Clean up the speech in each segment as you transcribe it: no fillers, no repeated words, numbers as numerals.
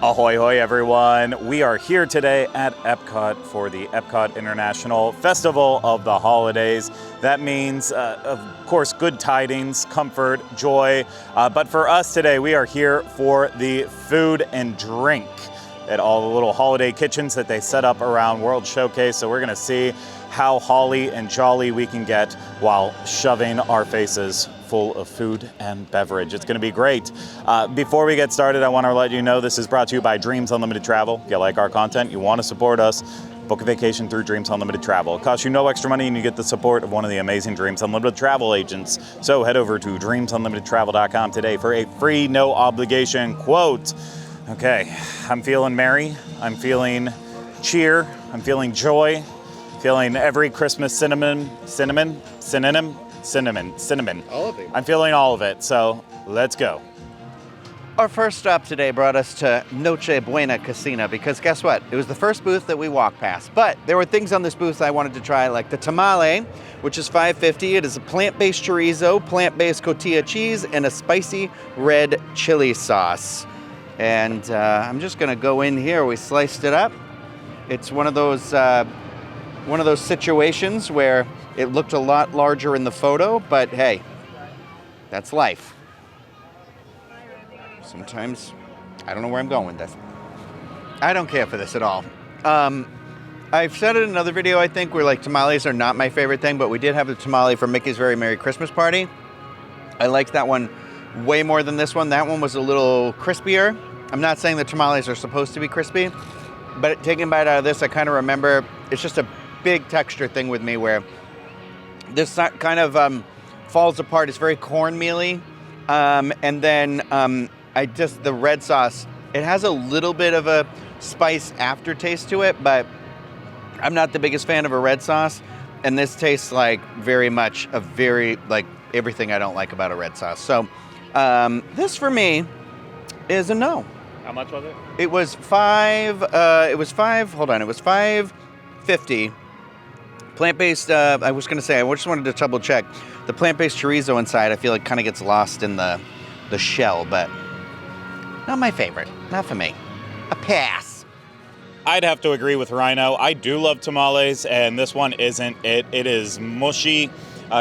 Ahoy, hoy, everyone. We are here today at EPCOT for the EPCOT International Festival of the Holidays. That means, of course, good tidings, comfort, joy. But for us today, we are here for the food and drink at all the little holiday kitchens that they set up around World Showcase. So we're going to see how holly and jolly we can get while shoving our faces full of food and beverage. It's going to be great. Before we get started, I want to let you know this is brought to you by Dreams Unlimited Travel. If you like our content, you want to support us, book a vacation through Dreams Unlimited Travel. It costs you no extra money and you get the support of one of the amazing Dreams Unlimited travel agents. So head over to dreamsunlimitedtravel.com today for a free, no obligation quote. Okay, I'm feeling merry. I'm feeling cheer. I'm feeling joy. Feeling every Christmas cinnamon. All of it. I'm feeling all of it, so let's go. Our first stop today brought us to Noche Buena Casina because guess what? It was the first booth that we walked past. But there were things on this booth I wanted to try, like the tamale, which is $5.50. It is a plant-based chorizo, plant-based cotija cheese, and a spicy red chili sauce. And I'm just gonna go in here. We sliced it up. It's one of those situations where it looked a lot larger in the photo, but hey, that's life. Sometimes I don't know where I'm going with this. I don't care for this at all. I've said it in another video, I think, where like tamales are not my favorite thing, but we did have the tamale from Mickey's Very Merry Christmas Party. I liked that one way more than this one. That one was a little crispier. I'm not saying the tamales are supposed to be crispy, but taking a bite out of this, I kind of remember it's just a big texture thing with me where this kind of falls apart. It's very cornmealy. And then the red sauce, it has a little bit of a spice aftertaste to it, but I'm not the biggest fan of a red sauce. And this tastes like very much like everything I don't like about a red sauce. So this for me is a no. How much was it? It was $5.50. Plant-based, I was going to say, I just wanted to double check. The plant-based chorizo inside, I feel like kind of gets lost in the shell, but not my favorite. Not for me. A pass. I'd have to agree with Rhino. I do love tamales, and this one isn't it. It is mushy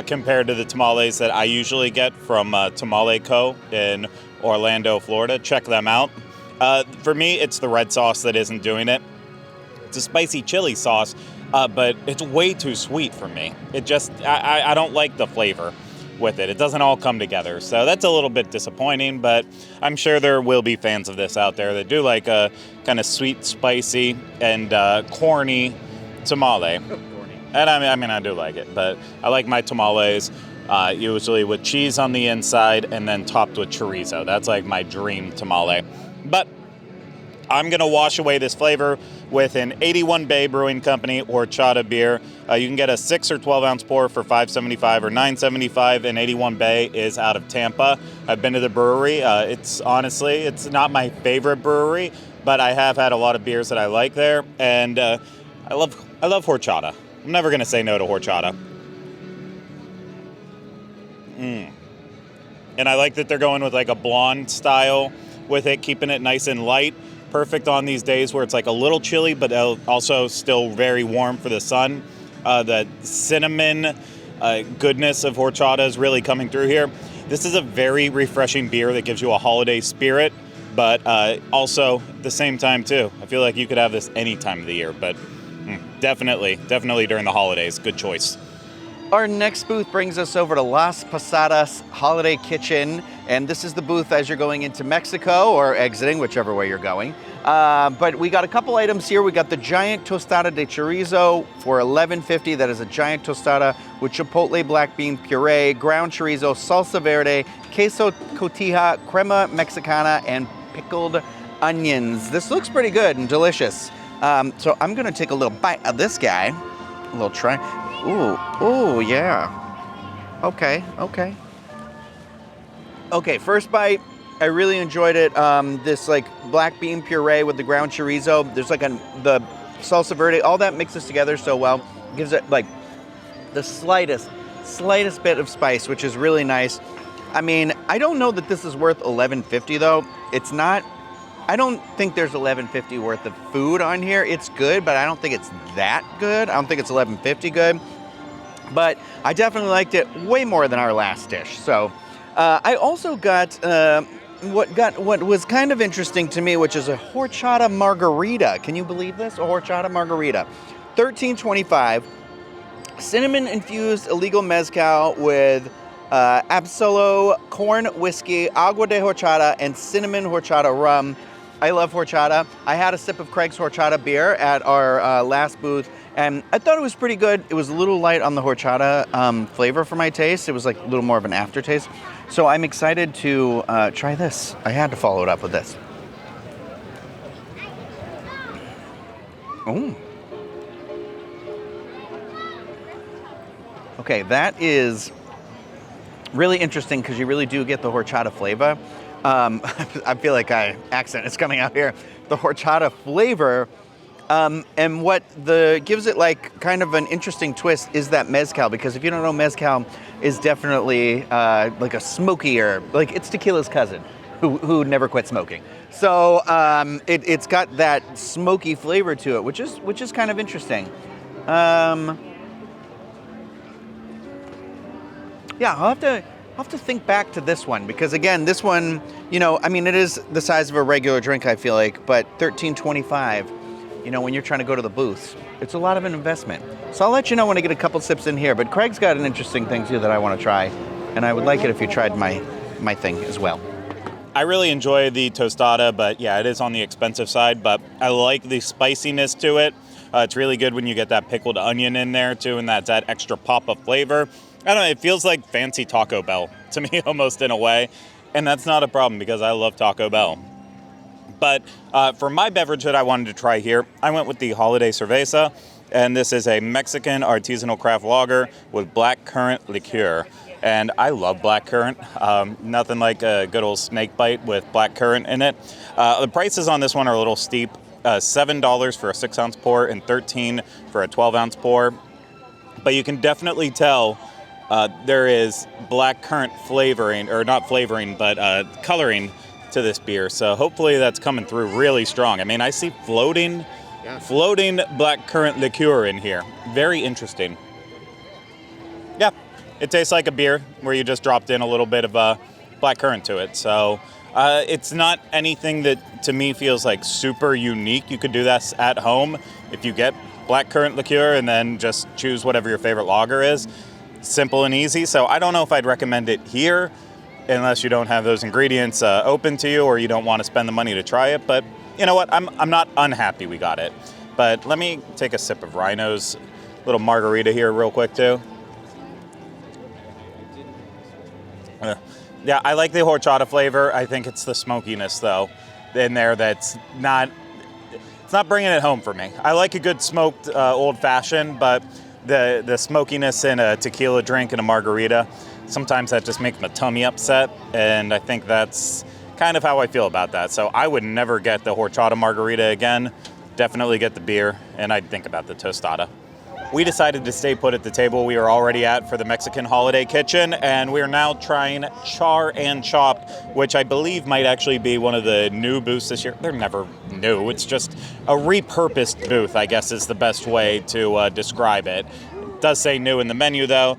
compared to the tamales that I usually get from Tamale Co. in Orlando, Florida. Check them out. For me, it's the red sauce that isn't doing it. It's a spicy chili sauce, but it's way too sweet for me. It just, I don't like the flavor with it. It doesn't all come together. So that's a little bit disappointing, but I'm sure there will be fans of this out there that do like a kind of sweet, spicy, and corny tamale. And I do like it, but I like my tamales usually with cheese on the inside and then topped with chorizo. That's like my dream tamale. But I'm going to wash away this flavor with an 81 Bay Brewing Company Horchata beer. You can get a 6 or 12 ounce pour for $5.75 or $9.75, and 81 Bay is out of Tampa. I've been to the brewery. It's not my favorite brewery, but I have had a lot of beers that I like there, and I love horchata. I'm never going to say no to horchata. And I like that they're going with like a blonde style with it, keeping it nice and light. Perfect on these days where it's like a little chilly, but also still very warm for the sun. The cinnamon goodness of horchata is really coming through here. This is a very refreshing beer that gives you a holiday spirit, but also at the same time too. I feel like you could have this any time of the year, but definitely during the holidays. Good choice. Our next booth brings us over to Las Posadas Holiday Kitchen, and this is the booth as you're going into Mexico or exiting, whichever way you're going. But we got a couple items here. We got the giant tostada de chorizo for $11.50. That is a giant tostada with chipotle black bean puree, ground chorizo, salsa verde, queso cotija, crema mexicana, and pickled onions. This looks pretty good and delicious. So I'm gonna take a little bite of this guy. A little try. Ooh, yeah. Okay. Okay, first bite, I really enjoyed it. This like black bean puree with the ground chorizo. There's like the salsa verde, all that mixes together so well. Gives it like the slightest bit of spice, which is really nice. I mean, I don't know that this is worth $11.50 though. It's not I don't think there's $11.50 worth of food on here. It's good, but I don't think it's that good. I don't think it's $11.50 good. But I definitely liked it way more than our last dish. So I also got what was kind of interesting to me, which is a horchata margarita. Can you believe this? A horchata margarita. $13.25. Cinnamon-infused illegal mezcal with Absolo corn whiskey, agua de horchata, and cinnamon horchata rum. I love horchata. I had a sip of Craig's horchata beer at our last booth, and I thought it was pretty good. It was a little light on the horchata flavor for my taste. It was like a little more of an aftertaste. So I'm excited to try this. I had to follow it up with this. Ooh. Okay, that is really interesting because you really do get the horchata flavor. I feel like accent is coming out here. The horchata flavor, and what gives it like kind of an interesting twist is that mezcal, because if you don't know, mezcal is definitely like a smokier, like it's tequila's cousin who never quit smoking. So it's got that smoky flavor to it, which is kind of interesting. Yeah, I'll have to think back to this one, because again, this one, you know, I mean, it is the size of a regular drink, I feel like, but $13.25, you know, when you're trying to go to the booths, it's a lot of an investment. So I'll let you know when I get a couple sips in here, but Craig's got an interesting thing too that I want to try, and I would like it if you tried my thing as well. I really enjoy the tostada, but yeah, it is on the expensive side, but I like the spiciness to it. It's really good when you get that pickled onion in there too, and that's that extra pop of flavor. I don't know, it feels like fancy Taco Bell to me almost in a way, and that's not a problem because I love Taco Bell. But for my beverage that I wanted to try here, I went with the Holiday Cerveza, and this is a Mexican artisanal craft lager with black currant liqueur. And I love black currant. Nothing like a good old snake bite with black currant in it. The prices on this one are a little steep. $7 for a 6-ounce pour and $13 for a 12-ounce pour. But you can definitely tell there is black currant flavoring, or not flavoring, but coloring to this beer. So hopefully that's coming through really strong. I mean, I see floating black currant liqueur in here. Very interesting. Yeah, it tastes like a beer where you just dropped in a little bit of black currant to it. So it's not anything that to me feels like super unique. You could do this at home if you get black currant liqueur and then just choose whatever your favorite lager is. Simple and easy. So I don't know if I'd recommend it here unless you don't have those ingredients open to you or you don't want to spend the money to try it. But you know what? I'm not unhappy we got it. But let me take a sip of Rhino's little margarita here real quick too. Yeah, I like the horchata flavor. I think it's the smokiness though in there that's not, it's not bringing it home for me. I like a good smoked old fashioned, but the smokiness in a tequila drink and a margarita, sometimes that just makes my tummy upset, and I think that's kind of how I feel about that. So I would never get the horchata margarita again. Definitely get the beer, and I'd think about the tostada. We decided to stay put at the table we were already at for the Mexican Holiday Kitchen, and we are now trying Char and Chopped, which I believe might actually be one of the new booths this year. They're never new. It's just a repurposed booth, I guess is the best way to describe it. It does say new in the menu, though.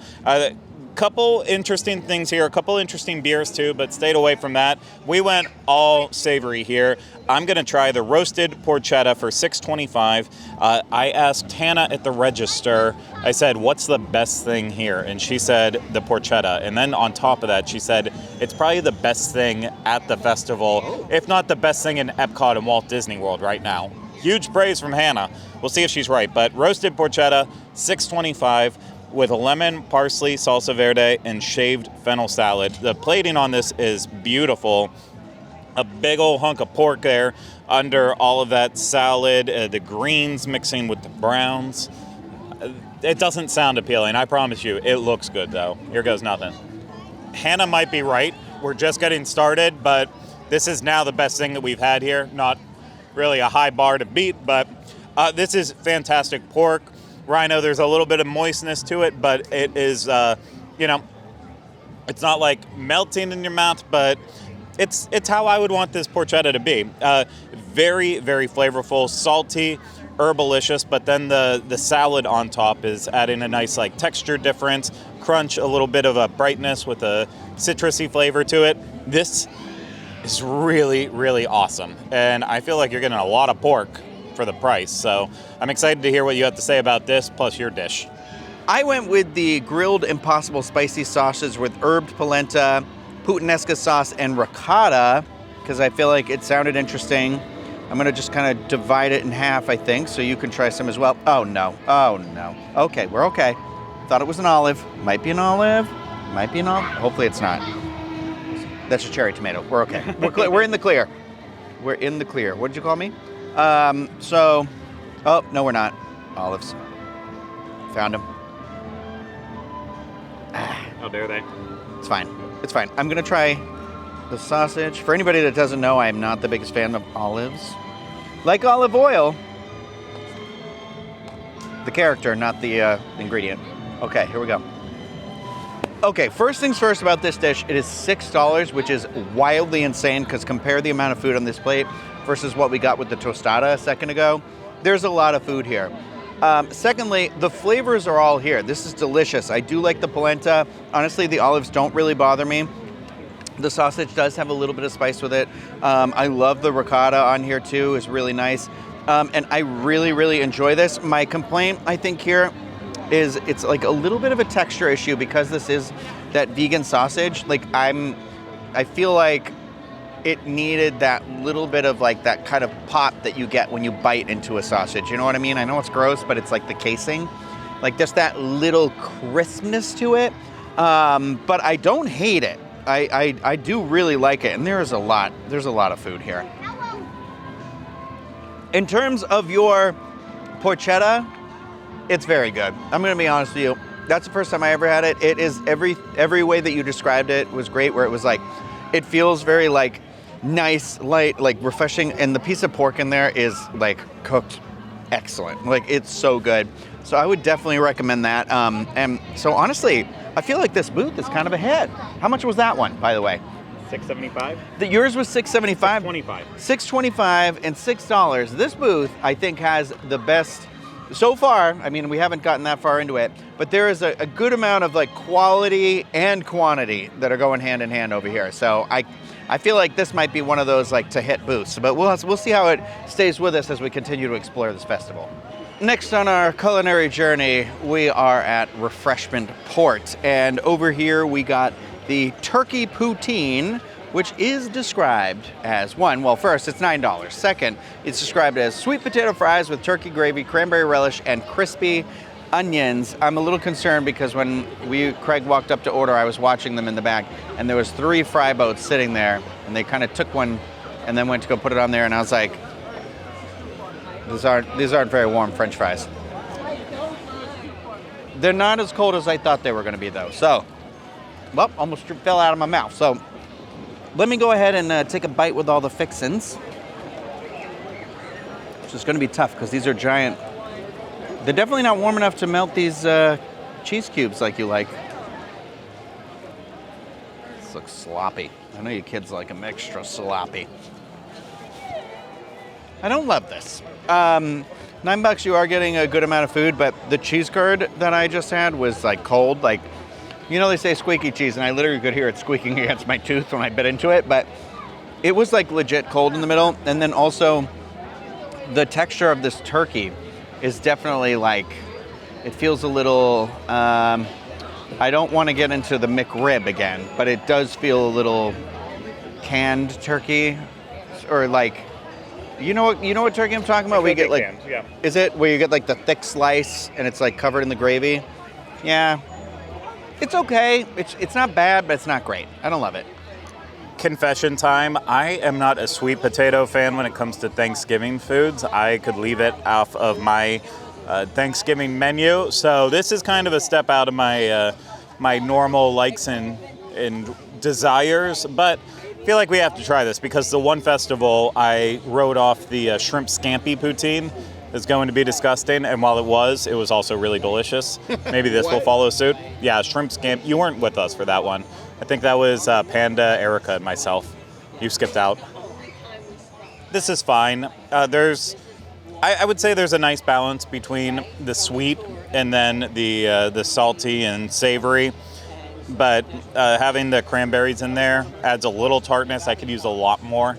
Couple interesting things here, a couple interesting beers too, but stayed away from that. We went all savory here. I'm going to try the roasted porchetta for $6.25. I asked Hannah at the register, I said, what's the best thing here? And she said the porchetta. And then on top of that, she said, it's probably the best thing at the festival, if not the best thing in EPCOT and Walt Disney World right now. Huge praise from Hannah. We'll see if she's right. But roasted porchetta, $6.25. with a lemon, parsley, salsa verde, and shaved fennel salad. The plating on this is beautiful. A big old hunk of pork there under all of that salad, the greens mixing with the browns. It doesn't sound appealing, I promise you. It looks good, though. Here goes nothing. Hannah might be right. We're just getting started, but this is now the best thing that we've had here. Not really a high bar to beat, but this is fantastic pork. Rhino, there's a little bit of moistness to it, but it is, it's not like melting in your mouth, but it's how I would want this porchetta to be. Very, very flavorful, salty, herbalicious, but then the salad on top is adding a nice like texture difference, crunch, a little bit of a brightness with a citrusy flavor to it. This is really, really awesome. And I feel like you're getting a lot of pork for the price. So I'm excited to hear what you have to say about this, plus your dish. I went with the grilled Impossible spicy sausage with herbed polenta, puttanesca sauce, and ricotta, because I feel like it sounded interesting. I'm going to just kind of divide it in half, I think, so you can try some as well. Oh, no. Oh, no. Okay, we're okay. Thought it was an olive. Might be an olive. Might be an olive. Hopefully it's not. That's a cherry tomato. We're okay. We're in the clear. We're in the clear. What did you call me? Oh, no, we're not. Olives. Found them. How dare they? It's fine. It's fine. I'm going to try the sausage. For anybody that doesn't know, I am not the biggest fan of olives. Like olive oil. The character, not the ingredient. Okay, here we go. Okay, first things first about this dish. It is $6, which is wildly insane because compare the amount of food on this plate versus what we got with the tostada a second ago. There's a lot of food here. Secondly, the flavors are all here. This is delicious. I do like the polenta. Honestly, the olives don't really bother me. The sausage does have a little bit of spice with it. I love the ricotta on here too. It's really nice. And I really, really enjoy this. My complaint, I think, here is it's like a little bit of a texture issue because this is that vegan sausage. Like I feel like it needed that little bit of like that kind of pop that you get when you bite into a sausage. You know what I mean? I know it's gross, but it's like the casing. Like just that little crispness to it. But I don't hate it. I do really like it. And there's a lot of food here. In terms of your porchetta, it's very good. I'm going to be honest with you. That's the first time I ever had it. It is every way that you described it was great, where it was like, it feels very like nice, light, like refreshing. And the piece of pork in there is like cooked excellent. Like it's so good. So I would definitely recommend that. And so honestly, I feel like this booth is kind of ahead. How much was that one, by the way? $6.75. Yours was $6.75. $6.25. $6.25 and $6. This booth, I think, has the best so far. I mean, we haven't gotten that far into it, but there is a good amount of like quality and quantity that are going hand in hand over here. So I feel like this might be one of those like to hit booths, but we'll see how it stays with us as we continue to explore this festival. Next on our culinary journey, we are at Refreshment Port, and over here we got the turkey poutine, which is described as first, it's $9. Second, it's described as sweet potato fries with turkey gravy, cranberry relish, and crispy onions. I'm a little concerned because when Craig walked up to order, I was watching them in the back, and there was 3 fry boats sitting there, and they kind of took one and then went to go put it on there, and I was like, these aren't very warm French fries. They're not as cold as I thought they were going to be, though. So, well, almost fell out of my mouth. So, let me go ahead and take a bite with all the fixins. Which is going to be tough because these are giant. They're definitely not warm enough to melt these cheese cubes like you like. This looks sloppy. I know you kids like them extra sloppy. I don't love this. $9, you are getting a good amount of food, but the cheese curd that I just had was like cold. Like, you know, they say squeaky cheese, and I literally could hear it squeaking against my tooth when I bit into it, but it was like legit cold in the middle. And then also the texture of this turkey is definitely like, it feels a little, I don't want to get into the McRib again, but it does feel a little canned turkey, or like, you know what turkey I'm talking about? We get like, yeah. Is it where you get like the thick slice and it's like covered in the gravy? Yeah, it's okay. It's not bad, but it's not great. I don't love it. Confession time. I am not a sweet potato fan when it comes to Thanksgiving foods. I could leave it off of my Thanksgiving menu. So this is kind of a step out of my my normal likes and desires, but I feel like we have to try this because the one festival I wrote off the shrimp scampi poutine is going to be disgusting, and while it was also really delicious. Maybe this will follow suit. Yeah, shrimp scampi. You weren't with us for that one. I think that was Panda, Erica, and myself. you skipped out. This is fine. I would say there's a nice balance between the sweet and then the salty and savory. But having the cranberries in there adds a little tartness. I could use a lot more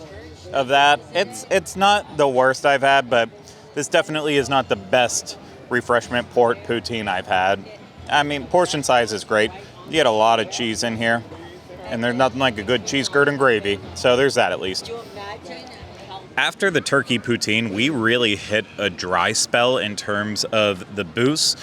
of that. It's not the worst I've had, but this definitely is not the best refreshment port poutine I've had. I mean, portion size is great. You get a lot of cheese in here, and there's nothing like a good cheese curd and gravy. So there's that at least. After the turkey poutine, we really hit a dry spell in terms of the booze.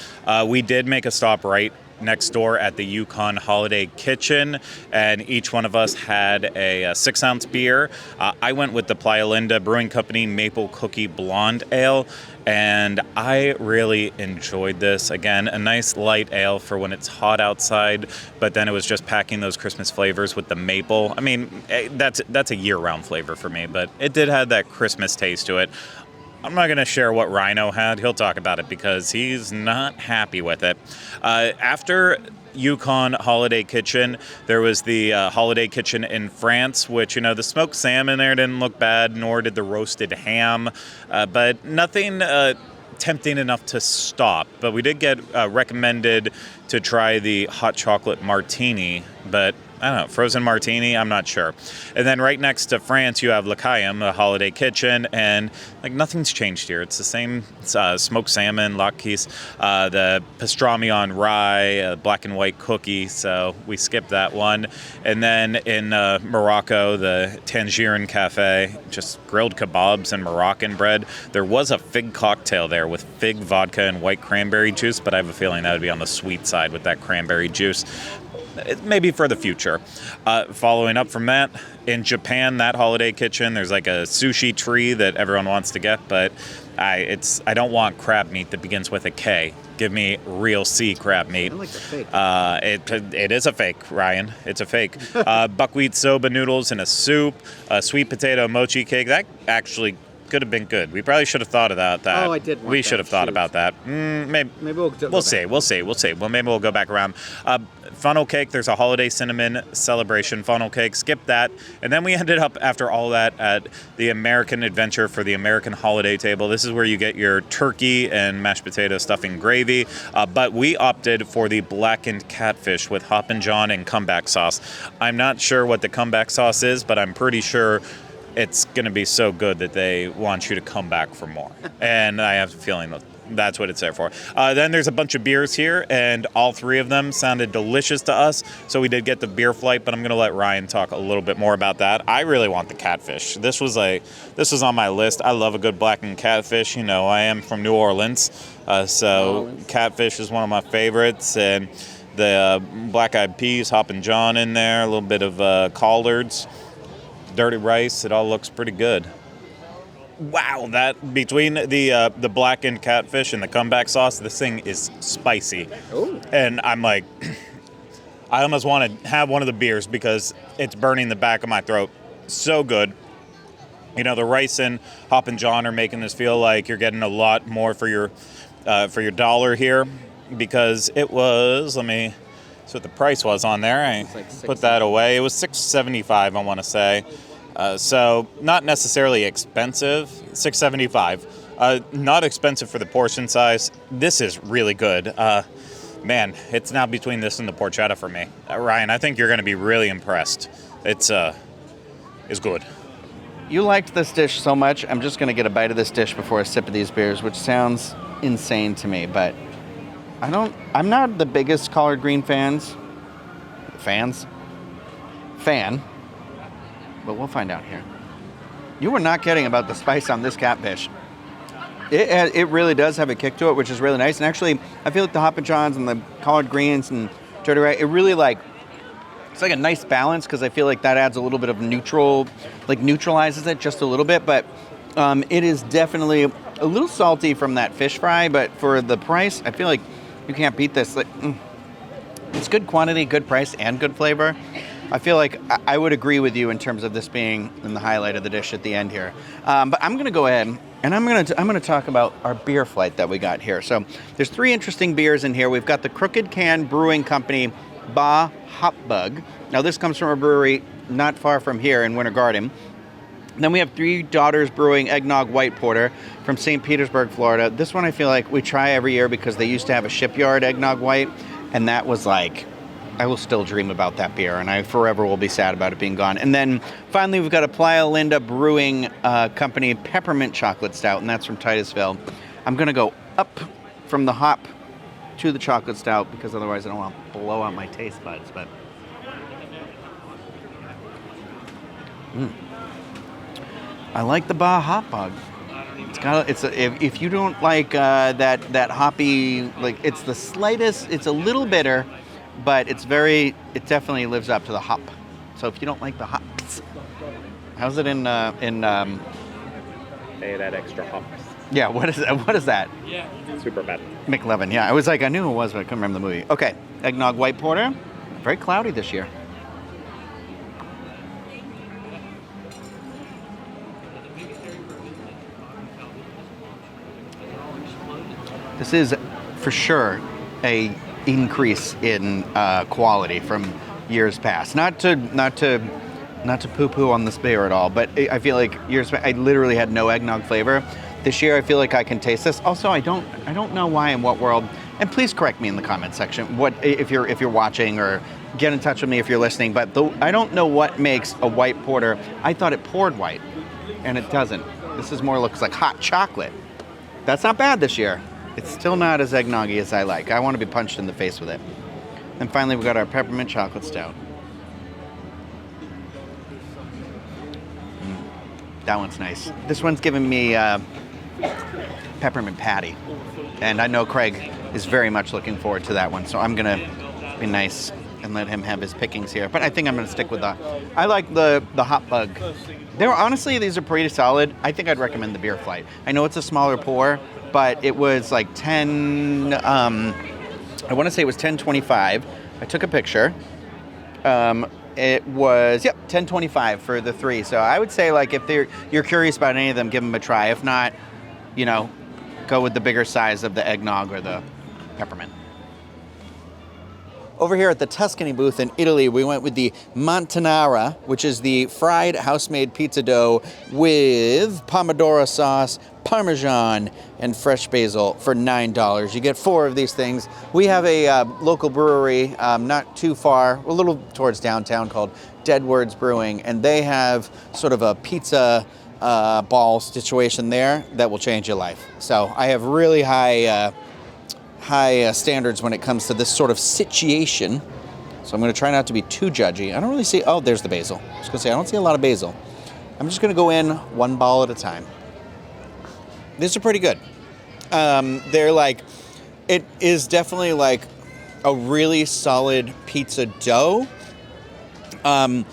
We did make a stop right next door at the Yukon Holiday Kitchen, and each one of us had a 6-ounce beer. I went with the Playa Linda Brewing Company Maple Cookie Blonde Ale, and I really enjoyed this. Again, a nice light ale for when it's hot outside, but then it was just packing those Christmas flavors with the maple. I mean, that's a year-round flavor for me, but it did have that Christmas taste to it. I'm not going to share what Rhino had. He'll talk about it because he's not happy with it. After Yukon Holiday Kitchen, there was the Holiday Kitchen in France, which, the smoked salmon there didn't look bad, nor did the roasted ham, but nothing tempting enough to stop. But we did get recommended to try the hot chocolate martini, but I don't know, frozen martini, I'm not sure. And then right next to France, you have L'Occam, the Holiday Kitchen, and nothing's changed here. It's the same smoked salmon, latkes, the pastrami on rye, black and white cookie, so we skipped that one. And then in Morocco, the Tangier Cafe, just grilled kebabs and Moroccan bread. There was a fig cocktail there with fig vodka and white cranberry juice, but I have a feeling that would be on the sweet side with that cranberry juice. Maybe for the future. Following up from that, in Japan, that Holiday Kitchen, there's like a sushi tree that everyone wants to get, but I don't want crab meat that begins with a K. Give me real sea crab meat. I like the fake. It is a fake, Ryan. It's a fake. Buckwheat soba noodles in a soup, a sweet potato mochi cake. That actually could have been good. We probably should have thought about that. Oh, I did want We that. should have thought about that. Maybe we'll see. We'll see. Well, maybe we'll go back around. Funnel cake. There's a holiday cinnamon celebration funnel cake. Skip that. And then we ended up, after all that, at the American Adventure for the American holiday table. This is where you get your turkey and mashed potato stuffing gravy. But we opted for the blackened catfish with Hoppin' John and comeback sauce. I'm not sure what the comeback sauce is, but I'm pretty sure it's going to be so good that they want you to come back for more. And I have a feeling that's what it's there for. Then there's a bunch of beers here, and all three of them sounded delicious to us. So we did get the beer flight, but I'm going to let Ryan talk a little bit more about that. I really want the catfish. This was on my list. I love a good blackened catfish. I am from New Orleans, so catfish is one of my favorites. And the black-eyed peas, Hoppin' John in there, a little bit of collards, dirty rice. It all looks pretty good. Wow, that between the blackened catfish and the comeback sauce, this thing is spicy. Ooh. And I'm like, I almost want to have one of the beers because it's burning the back of my throat. So good. The rice and Hoppin' John are making this feel like you're getting a lot more for your dollar here, because it was, so what the price was on there. I put that away. It was $6.75, I want to say. So not necessarily expensive. $6.75. Not expensive for the portion size. This is really good. Man, it's now between this and the porchetta for me. Ryan, I think you're going to be really impressed. It's good. You liked this dish so much, I'm just going to get a bite of this dish before a sip of these beers, which sounds insane to me, but I'm not the biggest collard green fan, but we'll find out here. You were not kidding about the spice on this catfish. It really does have a kick to it, which is really nice. And actually, I feel like the Hoppin' Johns and the collard greens and dirty rice, it really it's like a nice balance, because I feel like that adds a little bit of neutralizes it just a little bit. But it is definitely a little salty from that fish fry, but for the price, I feel like you can't beat this. It's good quantity, good price, and good flavor. I feel like I would agree with you in terms of this being in the highlight of the dish at the end here. But I'm going to go ahead and I'm going to talk about our beer flight that we got here. So there's 3 interesting beers in here. We've got the Crooked Can Brewing Company Ba Hop Bug. Now this comes from a brewery not far from here in Winter Garden. Then we have Three Daughters Brewing Eggnog White Porter from St. Petersburg, Florida. This one I feel like we try every year because they used to have a Shipyard Eggnog White, and that was like, I will still dream about that beer, and I forever will be sad about it being gone. And then finally we've got a Playa Linda Brewing Company Peppermint Chocolate Stout, and that's from Titusville. I'm going to go up from the hop to the chocolate stout because otherwise I don't want to blow out my taste buds, but... I like the Baja Hop Bug. If you don't like that hoppy, like it's the slightest, it's a little bitter, but it definitely lives up to the hop. So if you don't like the hops, how's it in? They add extra hops. Yeah, what is that? Yeah. Super bad. McLovin. Yeah, I knew it was, but I couldn't remember the movie. Okay, Eggnog White Porter. Very cloudy this year. This is for sure a increase in quality from years past. Not to poo-poo on this beer at all, but I feel like I literally had no eggnog flavor. This year I feel like I can taste this. Also, I don't know why in what world, and please correct me in the comment section what if you're watching, or get in touch with me if you're listening, but I don't know what makes a white porter. I thought it poured white, and it doesn't. This is more looks like hot chocolate. That's not bad this year. It's still not as eggnoggy as I like. I want to be punched in the face with it. And finally, we've got our peppermint chocolate stout. That one's nice. This one's giving me peppermint patty. And I know Craig is very much looking forward to that one. So I'm going to be nice and let him have his pickings here. But I think I'm going to stick with I like the Hop Bug. Honestly, these are pretty solid. I think I'd recommend the Beer Flight. I know it's a smaller pour, but it was like 10, I want to say it was 10.25. I took a picture. It was, $10.25 for the three. So I would say, like, if you're curious about any of them, give them a try. If not, go with the bigger size of the eggnog or the peppermint. Over here at the Tuscany booth in Italy, we went with the Montanara, which is the fried house-made pizza dough with pomodoro sauce, Parmesan, and fresh basil for $9. You get 4 of these things. We have a local brewery not too far, a little towards downtown, called Deadwords Brewing, and they have sort of a pizza ball situation there that will change your life. So I have really high standards when it comes to this sort of situation. So I'm going to try not to be too judgy. I don't really see... Oh, there's the basil. I was going to say, I don't see a lot of basil. I'm just going to go in one ball at a time. These are pretty good. They're like... It is definitely like a really solid pizza dough. I'm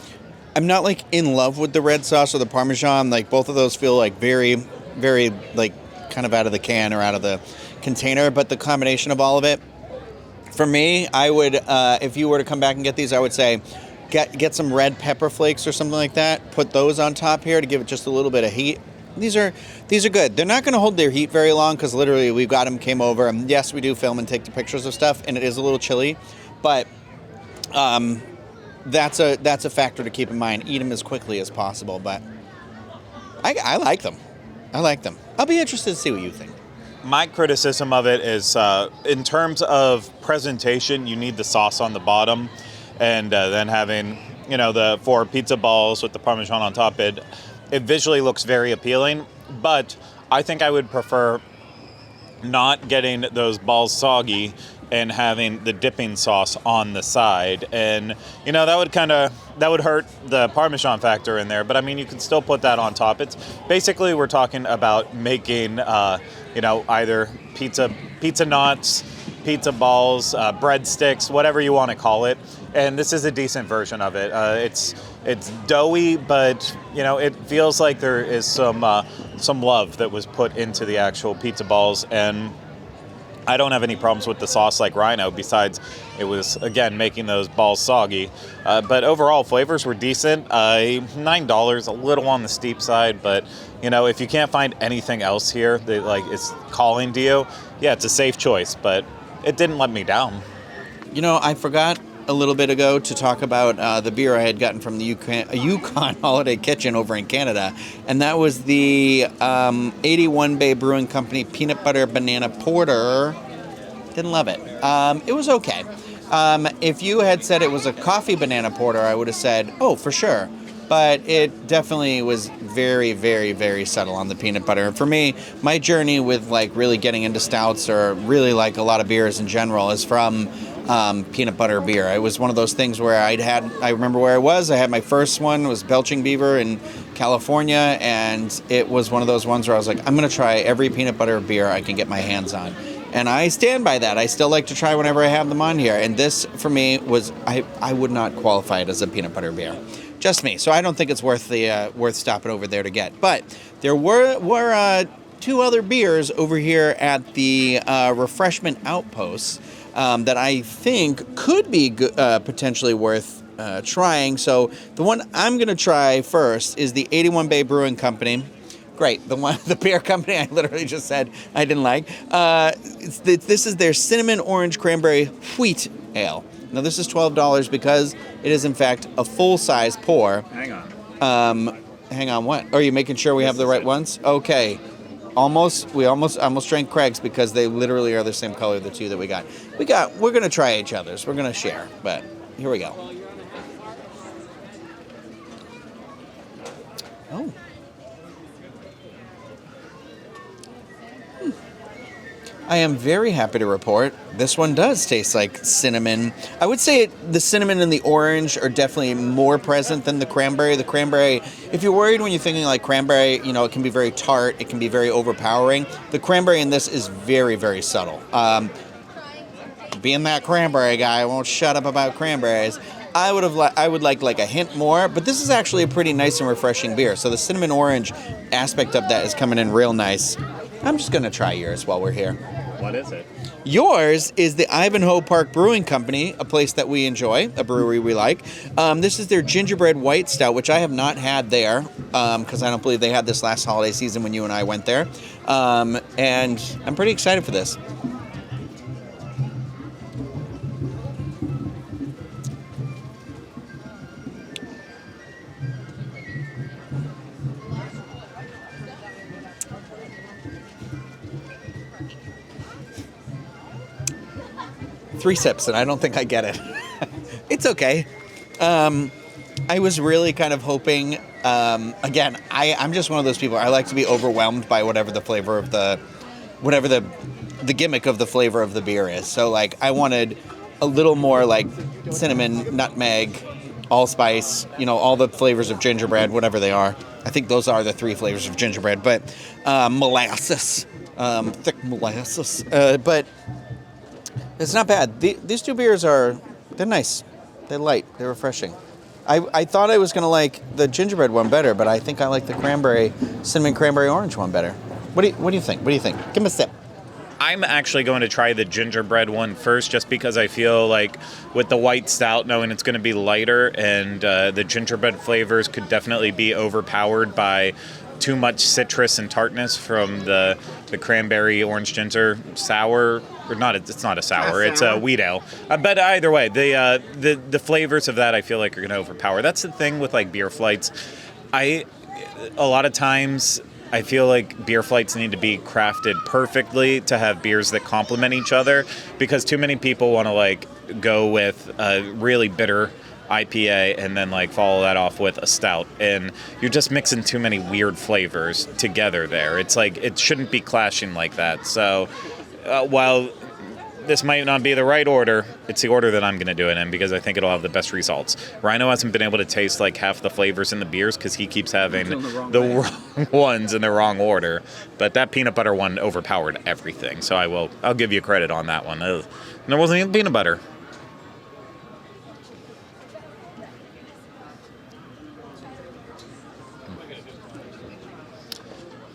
not like in love with the red sauce or the Parmesan. Like both of those feel like very, very like kind of out of the can or out of the container, but the combination of all of it, for me, I would, if you were to come back and get these, I would say get some red pepper flakes or something like that. Put those on top here to give it just a little bit of heat. These are good. They're not going to hold their heat very long because literally we've got them, came over, and yes, we do film and take the pictures of stuff, and it is a little chilly, but that's a factor to keep in mind. Eat them as quickly as possible, but I like them. I like them. I'll be interested to see what you think. My criticism of it is, in terms of presentation, you need the sauce on the bottom, and then having, the 4 pizza balls with the Parmesan on top. It visually looks very appealing, but I think I would prefer not getting those balls soggy and having the dipping sauce on the side. And, that would hurt the Parmesan factor in there. But, I mean, you can still put that on top. It's basically, we're talking about making, either pizza knots, pizza balls, breadsticks, whatever you want to call it. And this is a decent version of it. It's doughy, but, it feels like there is some love that was put into the actual pizza balls. And I don't have any problems with the sauce like Rhino, besides it was, again, making those balls soggy. But overall, flavors were decent. $9, a little on the steep side, but, if you can't find anything else here that, it's calling to you, yeah, it's a safe choice, but it didn't let me down. I forgot a little bit ago to talk about the beer I had gotten from the Yukon Holiday Kitchen over in Canada, and that was the 81 Bay Brewing Company Peanut Butter Banana Porter. Didn't love it. It was okay. If you had said it was a coffee banana porter, I would have said, oh, for sure. But it definitely was very, very, very subtle on the peanut butter. And for me, my journey with like really getting into stouts or really like a lot of beers in general is from peanut butter beer. It was one of those things where I remember where I was. I had my first one, was Belching Beaver in California, and it was one of those ones where I was like, I'm going to try every peanut butter beer I can get my hands on. And I stand by that. I still like to try whenever I have them on here. And this, for me, was, I would not qualify it as a peanut butter beer. Just me. So I don't think it's worth stopping over there to get. But there were two other beers over here at the Refreshment Outposts that I think could be potentially worth trying. So the one I'm going to try first is the 81 Bay Brewing Company. Great. The beer company I literally just said I didn't like. This is their Cinnamon Orange Cranberry Wheat Ale. Now, this is $12 because it is, in fact, a full-size pour. Hang on. Hang on, what? Are you making sure we have the right ones? Okay. We almost drank Craig's because they literally are the same color, the two that we got. We're going to try each other's. We're going to share, but here we go. Oh. I am very happy to report this one does taste like cinnamon. I would say the cinnamon and the orange are definitely more present than the cranberry. The cranberry, if you're worried when you're thinking like cranberry, it can be very tart, it can be very overpowering. The cranberry in this is very, very subtle. Being that cranberry guy, I won't shut up about cranberries. I would like a hint more, but this is actually a pretty nice and refreshing beer. So the cinnamon orange aspect of that is coming in real nice. I'm just going to try yours while we're here. What is it? Yours is the Ivanhoe Park Brewing Company, a place that we enjoy, a brewery we like. This is their gingerbread white stout, which I have not had there because I don't believe they had this last holiday season when you and I went there. And I'm pretty excited for this. Three sips, and I don't think I get it. It's okay. I was really kind of hoping, again, I'm just one of those people, I like to be overwhelmed by whatever the flavor of the gimmick of the flavor of the beer is. So, like, I wanted a little more, like, cinnamon, nutmeg, allspice, all the flavors of gingerbread, whatever they are. I think those are the three flavors of gingerbread, but molasses, thick molasses. But it's not bad. These two beers they're nice. They're light. They're refreshing. I thought I was going to like the gingerbread one better, but I think I like the cinnamon cranberry orange one better. What do you think? What do you think? Give me a sip. I'm actually going to try the gingerbread one first, just because I feel like with the white stout, knowing it's going to be lighter, and the gingerbread flavors could definitely be overpowered by too much citrus and tartness from the cranberry orange ginger sour. Or not, it's not a sour, it's a wheat ale. But either way, the flavors of that I feel like are going to overpower. That's the thing with like beer flights. A lot of times I feel like beer flights need to be crafted perfectly to have beers that complement each other, because too many people want to like go with a really bitter IPA and then like follow that off with a stout, and you're just mixing too many weird flavors together there. It's like it shouldn't be clashing like that. So while this might not be the right order, it's the order that I'm going to do it in because I think it'll have the best results. Rhino hasn't been able to taste like half the flavors in the beers because he keeps having the wrong ones in the wrong order. But that peanut butter one overpowered everything, so I'll give you credit on that one. And there wasn't even peanut butter.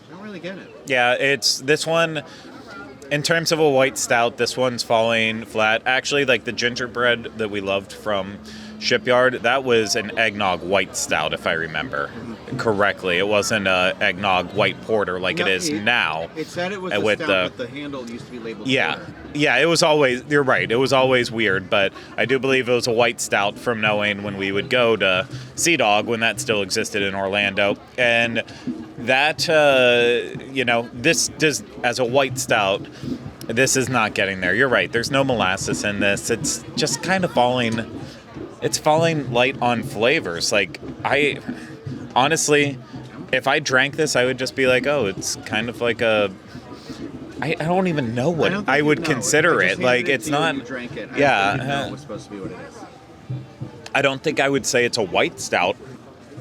I don't really get it. Yeah, it's this one. In terms of a white stout, this one's falling flat. Actually, like the gingerbread that we loved from Shipyard, that was an eggnog white stout, if I remember correctly. It wasn't a eggnog white porter like it is now. It said it was a with stout, but the handle used to be labeled Yeah. porter. Yeah, it was always, you're right, it was always weird, but I do believe it was a white stout from knowing when we would go to Sea Dog when that still existed in Orlando. And that, this does, as a white stout, this is not getting there. You're right, there's no molasses in this. It's just kind of falling light on flavors. Like, honestly, if I drank this, I would just be like, oh, it's kind of like a... I don't even know what I would consider it. Like, it's not... You drank it. Yeah. I don't know what's supposed to be what it is. I don't think I would say it's a white stout.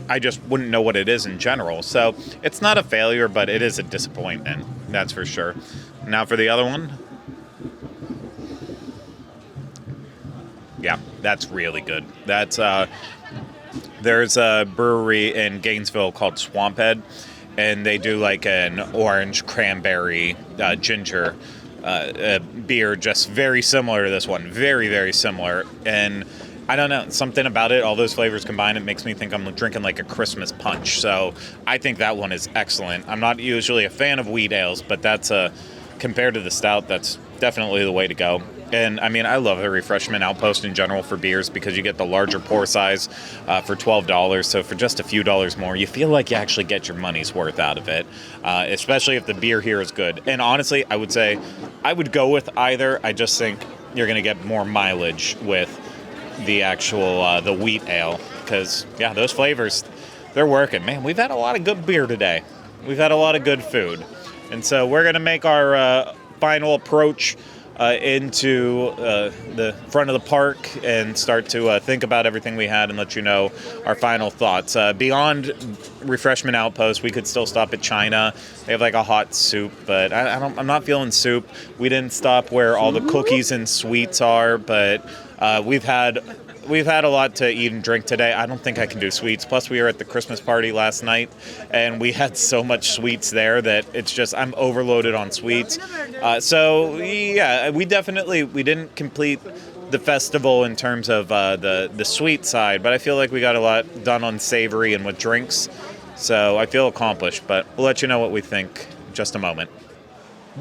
I just wouldn't know what it is in general. So it's not a failure, but it is a disappointment. That's for sure. Now for the other one. Yeah, that's really good. That's there's a brewery in Gainesville called Swamphead, and they do like an orange cranberry ginger beer, just very similar to this one. Very, very similar. And I don't know, something about it, all those flavors combined, it makes me think I'm drinking like a Christmas punch. So I think that one is excellent. I'm not usually a fan of wheat ales, but that's compared to the stout, that's definitely the way to go. And I mean, I love the Refreshment Outpost in general for beers because you get the larger pour size for $12. So for just a few dollars more, you feel like you actually get your money's worth out of it, especially if the beer here is good. And honestly, I would say I would go with either. I just think you're going to get more mileage with the actual the wheat ale because, yeah, those flavors, they're working. Man, we've had a lot of good beer today. We've had a lot of good food. And so we're going to make our final approach into the front of the park and start to think about everything we had and let you know our final thoughts. Beyond Refreshment Outpost, we could still stop at China. They have like a hot soup, but I'm not feeling soup. We didn't stop where all the cookies and sweets are, but we've had a lot to eat and drink today. I don't think I can do sweets. Plus, we were at the Christmas party last night, and we had so much sweets there that it's just, I'm overloaded on sweets. So, yeah, we didn't complete the festival in terms of the sweet side, but I feel like we got a lot done on savory and with drinks. So I feel accomplished, but we'll let you know what we think in just a moment.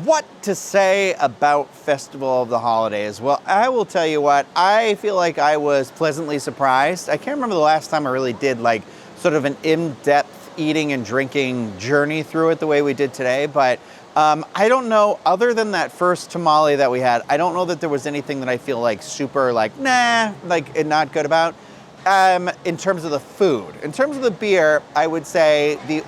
What to say about Festival of the Holidays? Well, I will tell you what, I feel like I was pleasantly surprised. I can't remember the last time I really did like sort of an in-depth eating and drinking journey through it the way we did today, but I don't know, other than that first tamale that we had, I don't know that there was anything that I feel like super like, not good about. In terms of the food. In terms of the beer, I would say the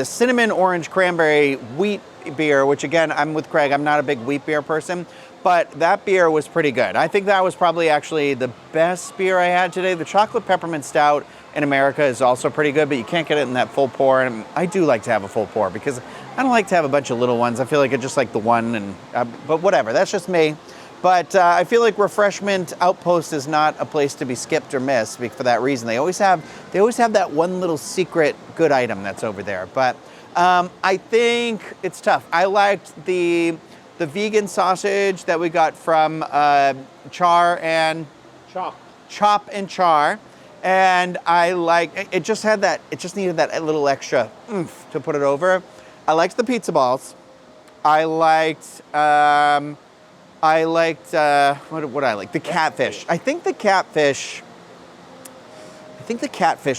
cinnamon orange cranberry wheat beer, which again, I'm with Craig, I'm not a big wheat beer person, but that beer was pretty good. I think that was probably actually the best beer I had today. The chocolate peppermint stout in America is also pretty good, but you can't get it in that full pour. And I do like to have a full pour because I don't like to have a bunch of little ones. I feel like I just like the one, but whatever, that's just me. But I feel like Refreshment Outpost is not a place to be skipped or missed for that reason. They always have that one little secret good item that's over there. But I think it's tough. I liked the vegan sausage that we got from Chop and Char. And I like it. Just had that. It just needed that little extra oomph to put it over. I liked the pizza balls. I liked what I like? The catfish. I think the catfish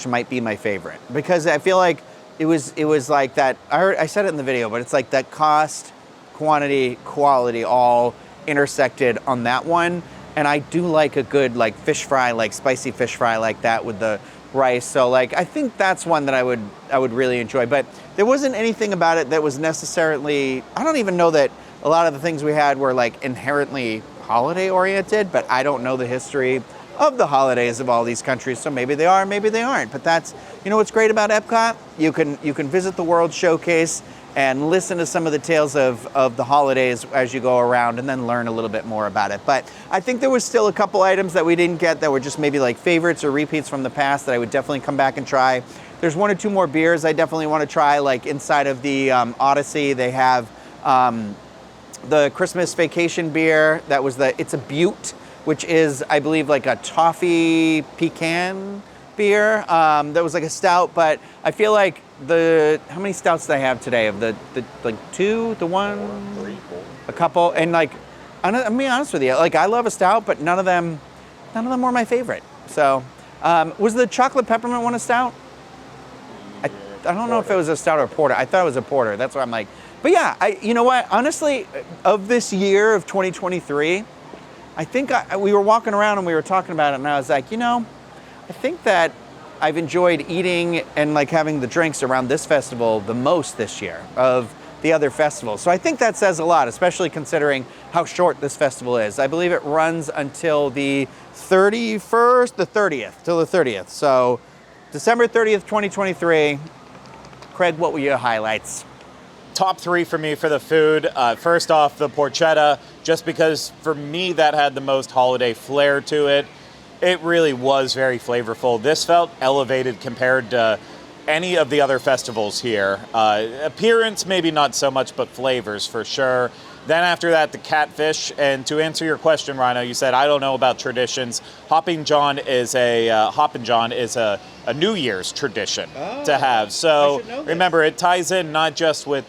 might be my favorite because I feel like it was like that. I said it in the video, but it's like that cost, quantity, quality all intersected on that one. And I do like a good like fish fry, like spicy fish fry like that with the rice. So like I think that's one that I would really enjoy. But there wasn't anything about it that was necessarily. I don't even know that a lot of the things we had were like inherently holiday oriented, but I don't know the history of the holidays of all these countries. So maybe they are, maybe they aren't. But that's, what's great about EPCOT? You can visit the World Showcase and listen to some of the tales of the holidays as you go around and then learn a little bit more about it. But I think there was still a couple items that we didn't get that were just maybe like favorites or repeats from the past that I would definitely come back and try. There's one or two more beers I definitely want to try, like inside of the Odyssey, they have the Christmas Vacation beer. That was it's a Butte. which is, I believe, like a toffee pecan beer. That was like a stout, but I feel like how many stouts did I have today? Of the like two, the one, 3, 4. a couple, and like, I'm gonna be honest with you, like I love a stout, but none of them were my favorite. So, was the chocolate peppermint one a stout? I don't know if it was a stout or a porter. I thought it was a porter. That's why I'm like, but yeah, you know what? Honestly, of this year of 2023, I think we were walking around and we were talking about it, and I was like, I think that I've enjoyed eating and like having the drinks around this festival the most this year of the other festivals. So I think that says a lot, especially considering how short this festival is. I believe it runs until the 30th, till the 30th. So December 30th, 2023. Craig, what were your highlights? Top 3 for me for the food. First off, the porchetta, just because for me that had the most holiday flair to it. It really was very flavorful. This felt elevated compared to any of the other festivals here. Appearance, maybe not so much, but flavors for sure. Then after that, the Catfish. And to answer your question, Rhino, you said, I don't know about traditions. Hoppin' John is a New Year's tradition to have. So remember, it ties in not just with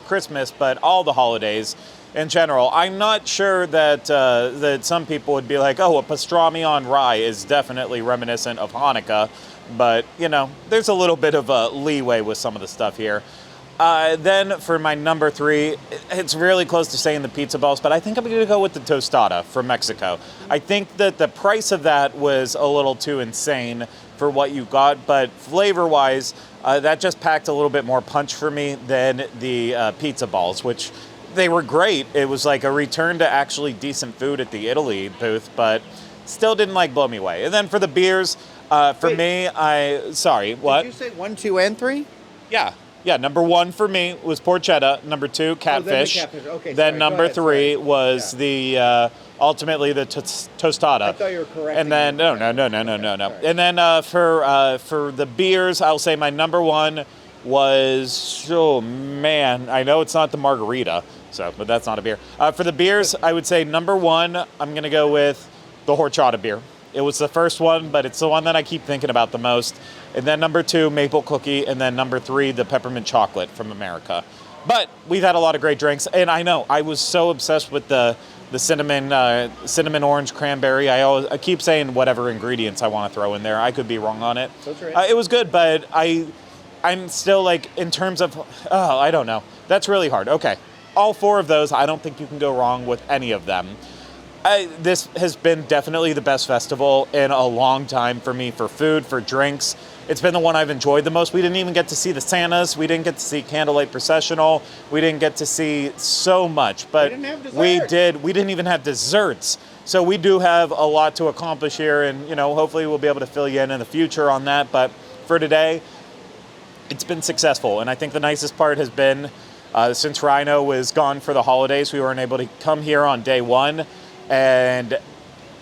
Christmas, but all the holidays in general. I'm not sure that some people would be like, oh, a pastrami on rye is definitely reminiscent of Hanukkah, but there's a little bit of a leeway with some of the stuff here. Then for my number 3, it's really close to saying the pizza balls, but I think I'm going to go with the tostada from Mexico. I think that the price of that was a little too insane for what you got, but flavor-wise, that just packed a little bit more punch for me than the pizza balls, which they were great. It was like a return to actually decent food at the Italy booth, but still didn't blow me away. And then for the beers, me, sorry, what? Did you say 1, 2, and 3? Yeah, number 1 for me was porchetta. Number 2, Catfish. Okay, then sorry, number 3 was ultimately the tostada. I thought you were correct. And then no. And then for the beers, I'll say my number 1 was, oh man, I know it's not the margarita, but that's not a beer. For the beers, I would say number 1, I'm gonna go with the horchata beer. It was the first one, but it's the one that I keep thinking about the most. And then number 2, maple cookie, and then number 3, the peppermint chocolate from America. But we've had a lot of great drinks, and I know I was so obsessed with the cinnamon orange cranberry. I keep saying whatever ingredients I want to throw in there. I could be wrong on it. That's right. It was good, but I'm still in terms of, I don't know. That's really hard. Okay, all 4 of those, I don't think you can go wrong with any of them. This has been definitely the best festival in a long time for me, for food, for drinks. It's been the one I've enjoyed the most. We didn't even get to see the Santas. We didn't get to see Candlelight Processional. We didn't get to see so much, but we didn't have desserts. We didn't even have desserts. So we do have a lot to accomplish here, and hopefully we'll be able to fill you in the future on that. But for today, it's been successful, and I think the nicest part has been since Rhino was gone for the holidays, we weren't able to come here on day 1. And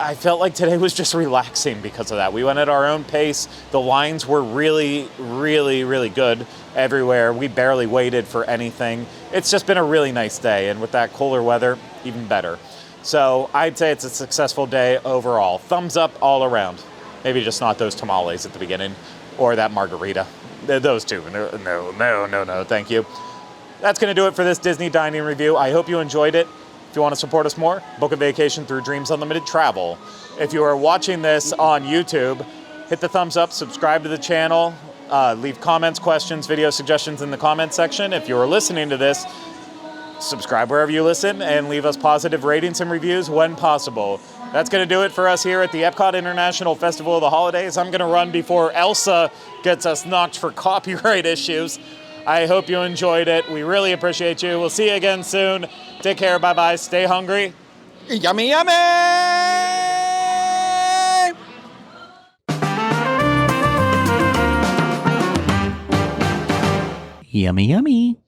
I felt like today was just relaxing because of that. We went at our own pace. The lines were really, really, really good everywhere. We barely waited for anything. It's just been a really nice day. And with that cooler weather, even better. So I'd say it's a successful day overall. Thumbs up all around. Maybe just not those tamales at the beginning or that margarita. Those two. No. Thank you. That's going to do it for this Disney dining review. I hope you enjoyed it. If you want to support us more, book a vacation through Dreams Unlimited Travel. If you are watching this on YouTube, hit the thumbs up, subscribe to the channel, leave comments, questions, video suggestions in the comments section. If you are listening to this, subscribe wherever you listen and leave us positive ratings and reviews when possible. That's going to do it for us here at the EPCOT International Festival of the Holidays. I'm going to run before Elsa gets us knocked for copyright issues. I hope you enjoyed it. We really appreciate you. We'll see you again soon. Take care. Bye-bye. Stay hungry. Yummy, yummy! Yummy, yummy.